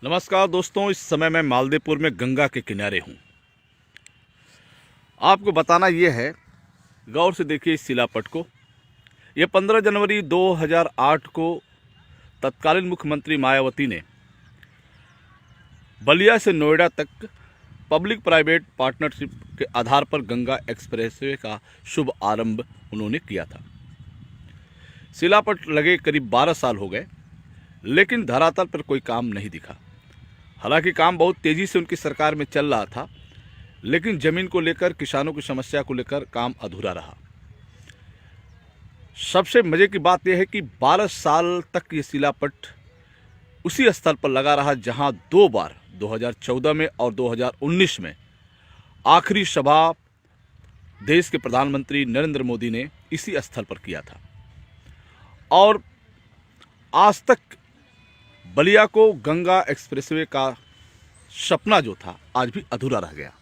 नमस्कार दोस्तों, इस समय मैं मालदेपुर में गंगा के किनारे हूँ। आपको बताना ये है, गौर से देखिए इस शिलापट को। ये 15 जनवरी 2008 को तत्कालीन मुख्यमंत्री मायावती ने बलिया से नोएडा तक पब्लिक प्राइवेट पार्टनरशिप के आधार पर गंगा एक्सप्रेसवे का शुभ आरंभ उन्होंने किया था। शिलापट लगे करीब 12 साल हो गए, लेकिन धरातल पर कोई काम नहीं दिखा। हालांकि काम बहुत तेज़ी से उनकी सरकार में चल रहा था, लेकिन ज़मीन को लेकर, किसानों की समस्या को लेकर काम अधूरा रहा। सबसे मज़े की बात यह है कि 12 साल तक ये शिलापट उसी स्थल पर लगा रहा जहां 2 बार 2014 में और 2019 में आखिरी सभा देश के प्रधानमंत्री नरेंद्र मोदी ने इसी स्थल पर किया था। और आज तक बलिया को गंगा एक्सप्रेसवे का सपना जो था आज भी अधूरा रह गया।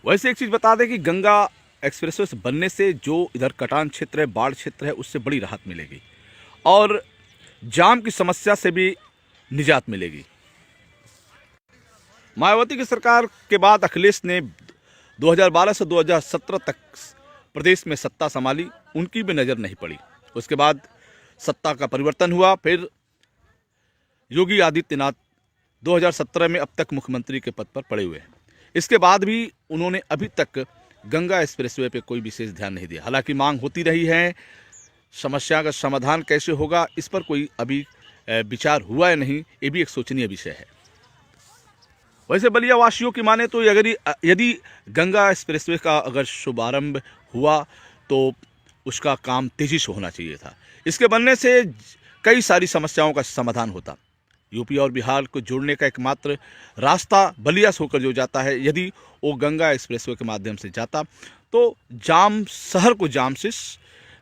वैसे एक चीज़ बता दें कि गंगा एक्सप्रेसवे से बनने से जो इधर कटान क्षेत्र है, बाढ़ क्षेत्र है, उससे बड़ी राहत मिलेगी और जाम की समस्या से भी निजात मिलेगी। मायावती की सरकार के बाद अखिलेश ने 2012 से 2017 तक प्रदेश में सत्ता संभाली, उनकी भी नज़र नहीं पड़ी। उसके बाद सत्ता का परिवर्तन हुआ, फिर योगी आदित्यनाथ 2017 में अब तक मुख्यमंत्री के पद पर पड़े हुए हैं। इसके बाद भी उन्होंने अभी तक गंगा एक्सप्रेसवे पे कोई विशेष ध्यान नहीं दिया। हालांकि मांग होती रही है, समस्या का समाधान कैसे होगा इस पर कोई अभी विचार हुआ है नहीं, ये भी एक सोचनीय विषय है। वैसे बलिया वासियों की माने तो यदि गंगा एक्सप्रेसवे का अगर शुभारंभ हुआ तो उसका काम तेजी से होना चाहिए था। इसके बनने से कई सारी समस्याओं का समाधान होता। यूपी और बिहार को जोड़ने का एकमात्र रास्ता बलिया से होकर जो जाता है, यदि वो गंगा एक्सप्रेसवे के माध्यम से जाता तो शहर को जाम से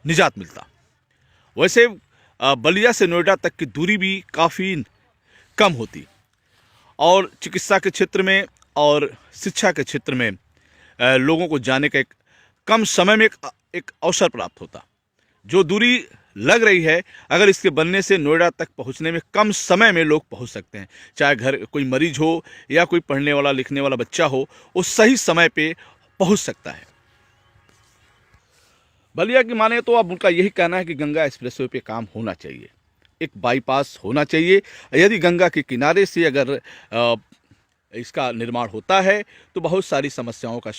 निजात मिलता। वैसे बलिया से नोएडा तक की दूरी भी काफ़ी कम होती और चिकित्सा के क्षेत्र में और शिक्षा के क्षेत्र में लोगों को जाने का एक कम समय में एक अवसर प्राप्त होता। जो दूरी लग रही है, अगर इसके बनने से नोएडा तक पहुंचने में कम समय में लोग पहुंच सकते हैं। चाहे घर कोई मरीज हो या कोई पढ़ने वाला लिखने वाला बच्चा हो, वो सही समय पे पहुंच सकता है। बलिया की माने तो अब उनका यही कहना है कि गंगा एक्सप्रेसवे पे काम होना चाहिए, एक बाईपास होना चाहिए। यदि गंगा के किनारे से अगर इसका निर्माण होता है तो बहुत सारी समस्याओं का